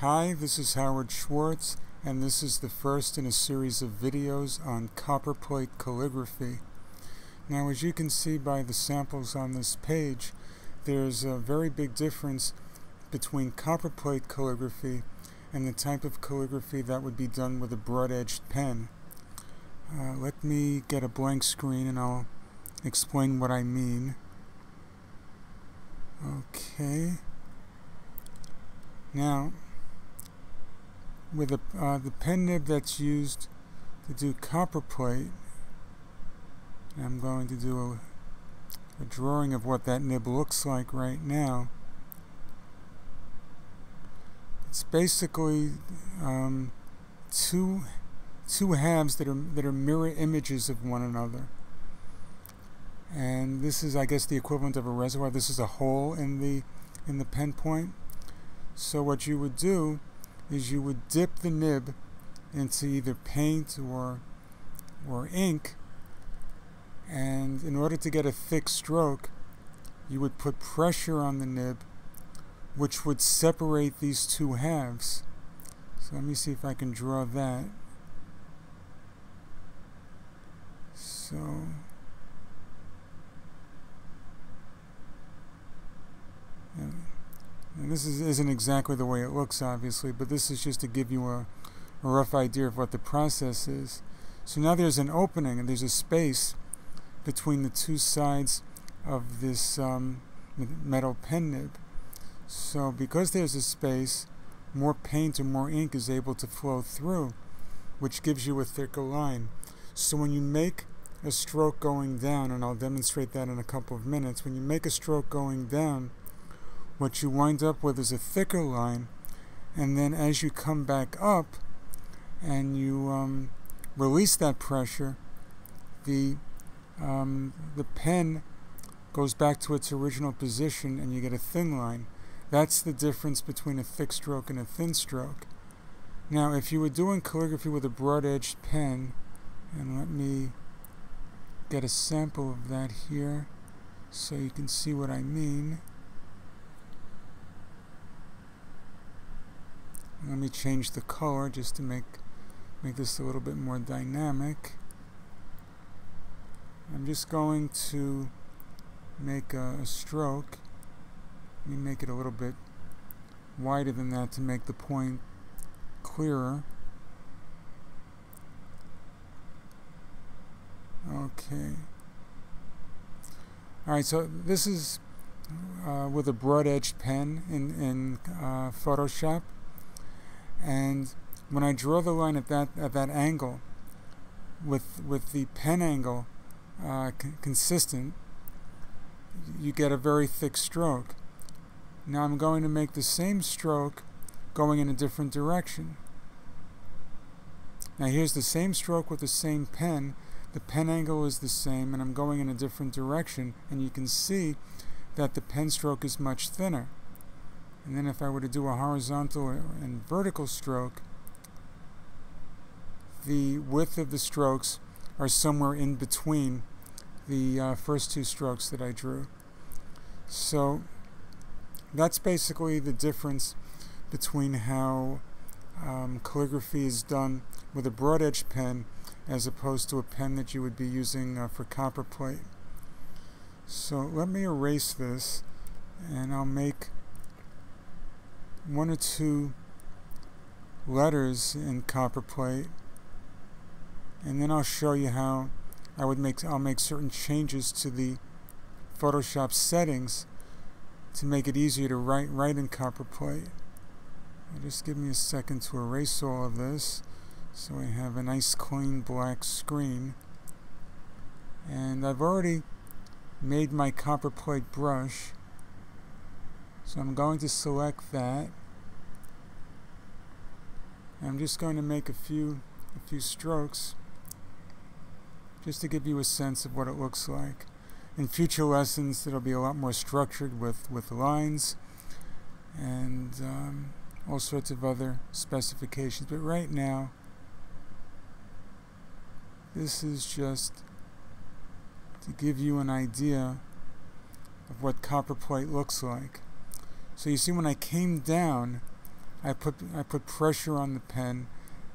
Hi, this is Howard Schwartz, and this is the first in a series of videos on Copperplate Calligraphy. Now, as you can see by the samples on this page, there's a very big difference between Copperplate calligraphy and the type of calligraphy that would be done with a broad-edged pen. Let me get a blank screen and I'll explain what I mean. Okay. Now, with the pen nib that's used to do copperplate, I'm going to do a drawing of what that nib looks like right now. It's basically two halves that are mirror images of one another. And this is, I guess, the equivalent of a reservoir. This is a hole in the pen point. So what you would do is you would dip the nib into either paint or ink, and in order to get a thick stroke, you would put pressure on the nib, which would separate these two halves. So let me see if I can draw that. So and this isn't exactly the way it looks, obviously, but this is just to give you a rough idea of what the process is. So now there's an opening and there's a space between the two sides of this metal pen nib. So because there's a space, more paint or more ink is able to flow through, which gives you a thicker line. So when you make a stroke going down, and I'll demonstrate that in a couple of minutes, when you make a stroke going down, what you wind up with is a thicker line, and then as you come back up and you release that pressure, the pen goes back to its original position and you get a thin line. That's the difference between a thick stroke and a thin stroke. Now, if you were doing calligraphy with a broad-edged pen, and let me get a sample of that here so you can see what I mean. Let me change the color just to make this a little bit more dynamic. I'm just going to make a stroke. Let me make it a little bit wider than that to make the point clearer. Okay. Alright, so this is with a broad-edged pen in Photoshop. And when I draw the line at that angle, with the pen angle consistent, you get a very thick stroke. Now I'm going to make the same stroke going in a different direction. Now here's the same stroke with the same pen. The pen angle is the same, and I'm going in a different direction, and you can see that the pen stroke is much thinner. And then if I were to do a horizontal and vertical stroke, the width of the strokes are somewhere in between the first two strokes that I drew. So that's basically the difference between how calligraphy is done with a broad-edged pen as opposed to a pen that you would be using for copperplate. So let me erase this, and I'll make one or two letters in copperplate, and then I'll show you how I'll make certain changes to the Photoshop settings to make it easier to write in copperplate. Just give me a second to erase all of this so I have a nice clean black screen. And I've already made my copperplate brush, so I'm going to select that. I'm just going to make a few strokes just to give you a sense of what it looks like. In future lessons, it'll be a lot more structured with lines and all sorts of other specifications. But right now, this is just to give you an idea of what copperplate looks like. So you see, when I came down, I put pressure on the pen,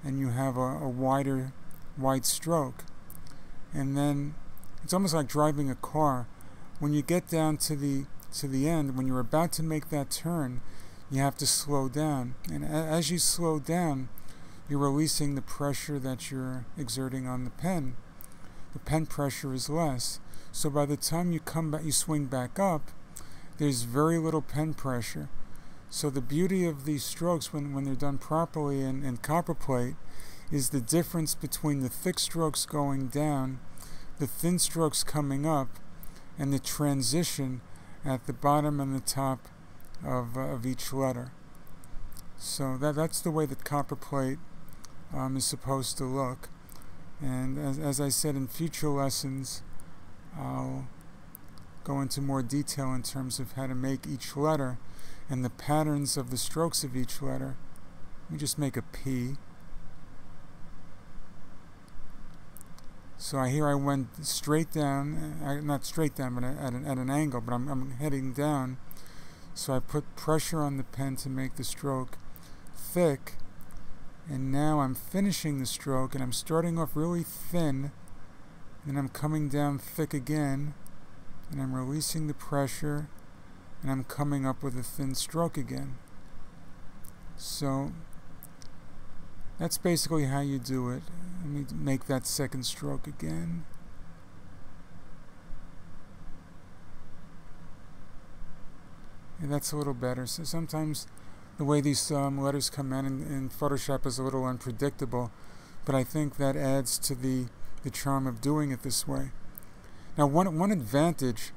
and you have a wide stroke. And then it's almost like driving a car. When you get down to the end, when you're about to make that turn, you have to slow down. And as you slow down, you're releasing the pressure that you're exerting on the pen. The pen pressure is less. So by the time you come back, you swing back up, there's very little pen pressure. So the beauty of these strokes, when they're done properly in Copperplate, is the difference between the thick strokes going down, the thin strokes coming up, and the transition at the bottom and the top of each letter. So that's the way that Copperplate is supposed to look. And as I said, in future lessons, I'll go into more detail in terms of how to make each letter and the patterns of the strokes of each letter. Let me just make a P. So here I went straight down, not straight down, but at an angle, but I'm heading down. So I put pressure on the pen to make the stroke thick, and now I'm finishing the stroke, and I'm starting off really thin, and I'm coming down thick again, and I'm releasing the pressure, and I'm coming up with a thin stroke again. So that's basically how you do it. Let me make that second stroke again. Yeah, that's a little better. So sometimes the way these letters come in Photoshop is a little unpredictable, but I think that adds to the charm of doing it this way. Now, one advantage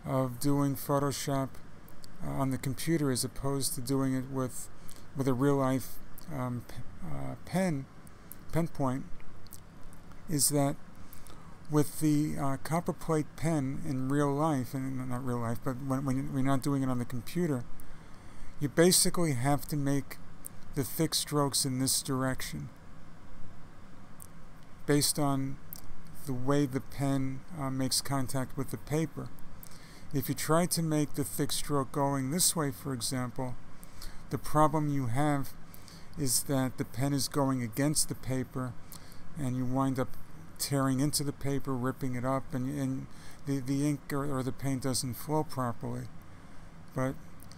of doing Photoshop on the computer as opposed to doing it with a real-life pen point is that with the Copperplate pen in real life, and not real life, but when you're not doing it on the computer, you basically have to make the thick strokes in this direction based on the way the pen makes contact with the paper. If you try to make the thick stroke going this way, for example, the problem you have is that the pen is going against the paper, and you wind up tearing into the paper, ripping it up, and the ink or the paint doesn't flow properly. But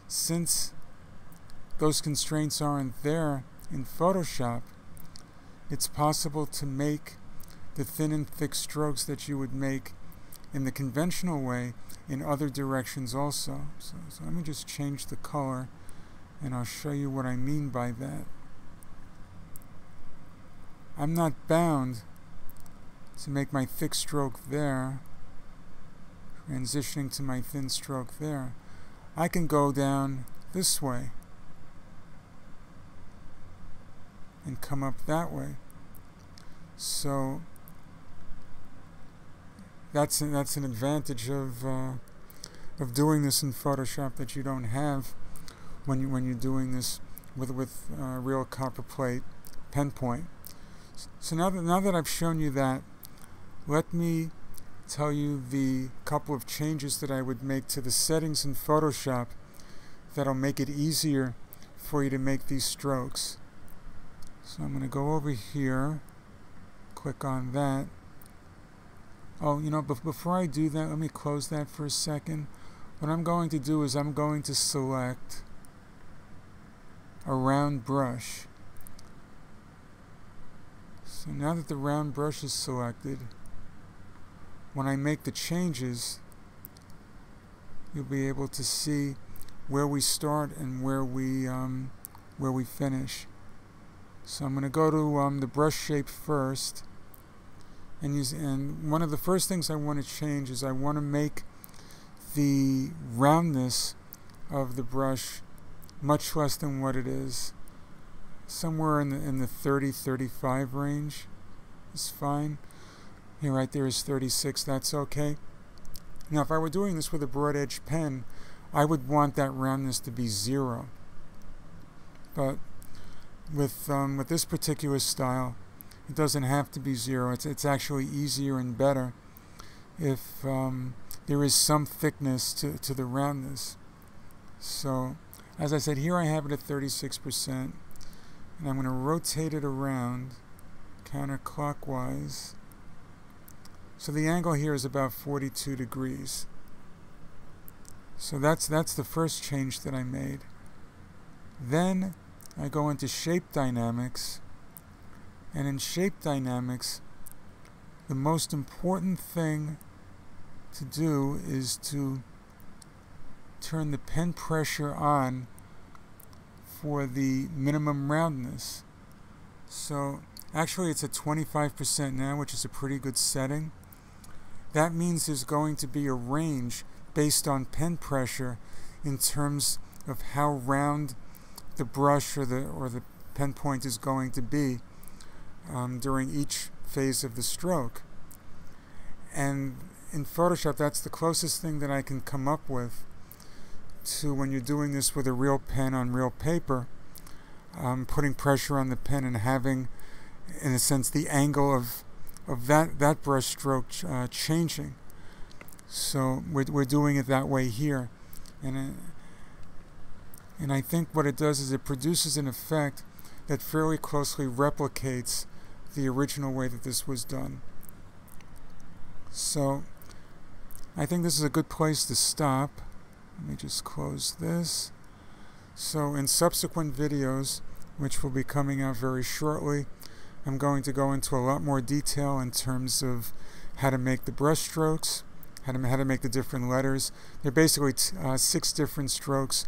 since those constraints aren't there in Photoshop, it's possible to make the thin and thick strokes that you would make in the conventional way in other directions also. So let me just change the color, and I'll show you what I mean by that. I'm not bound to make my thick stroke there, transitioning to my thin stroke there. I can go down this way and come up that way. So that's an advantage of doing this in Photoshop that you don't have when you're doing this with real Copperplate pen point. So now that I've shown you that, let me tell you the couple of changes that I would make to the settings in Photoshop that'll make it easier for you to make these strokes. So I'm going to go over here, click on that. Oh, before I do that, let me close that for a second. What I'm going to do is I'm going to select a round brush. So now that the round brush is selected, when I make the changes, you'll be able to see where we start and where we finish. So I'm going to go to the brush shape first, and one of the first things I want to change is I want to make the roundness of the brush much less than what it is. Somewhere in the 30-35 range is fine. Here, right there is 36. That's okay. Now, if I were doing this with a broad edge pen, I would want that roundness to be 0. But with this particular style, it doesn't have to be 0. It's actually easier and better if there is some thickness to the roundness. So as I said, here I have it at 36%, and I'm going to rotate it around counterclockwise. So the angle here is about 42 degrees. So that's the first change that I made. Then I go into shape dynamics, and in shape dynamics, the most important thing to do is to turn the pen pressure on for the minimum roundness. So actually it's at 25% now, which is a pretty good setting. That means there's going to be a range based on pen pressure in terms of how round the brush or the pen point is going to be during each phase of the stroke. And in Photoshop, that's the closest thing that I can come up with to when you're doing this with a real pen on real paper, putting pressure on the pen and having, in a sense, the angle of that brush stroke changing. So we're doing it that way here, and I think what it does is it produces an effect that fairly closely replicates the original way that this was done. So I think this is a good place to stop. Let me just close this. So in subsequent videos, which will be coming out very shortly, I'm going to go into a lot more detail in terms of how to make the brush strokes, how to make the different letters. There are basically 6 different strokes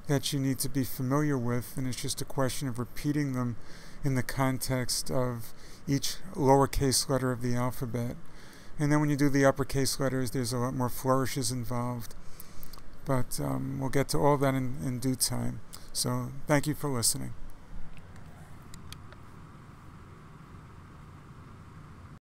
that you need to be familiar with, and it's just a question of repeating them in the context of each lowercase letter of the alphabet. And then when you do the uppercase letters, there's a lot more flourishes involved. But we'll get to all that in due time. So thank you for listening.